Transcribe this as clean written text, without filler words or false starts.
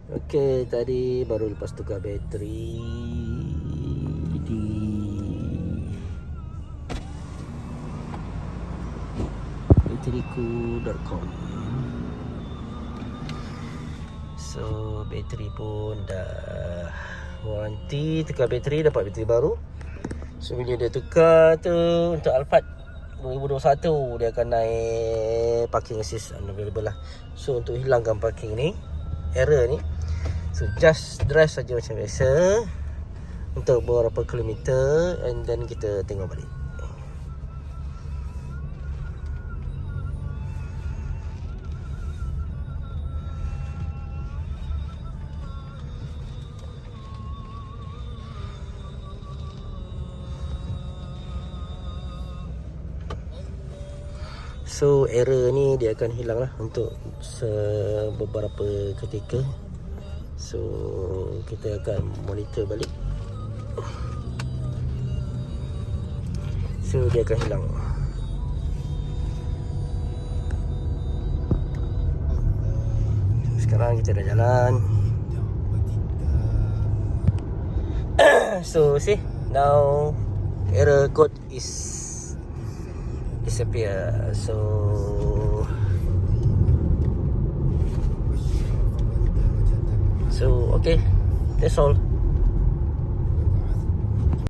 Okey, tadi baru lepas tukar bateri di bateriku.com. So bateri pun dah waranti, tukar bateri, dapat bateri baru. So bila dia tukar tu untuk Alphard 2021, dia akan naik parking assist unavailable lah. So untuk hilangkan parking ni, error ni, so just drive saja macam biasa untuk beberapa kilometer, and then kita tengok balik. So error ni dia akan hilang lah untuk beberapa ketika. So kita akan monitor balik. So dia akan hilang. Sekarang kita dah jalan. So see, now error code is disappear. So okay, that's all.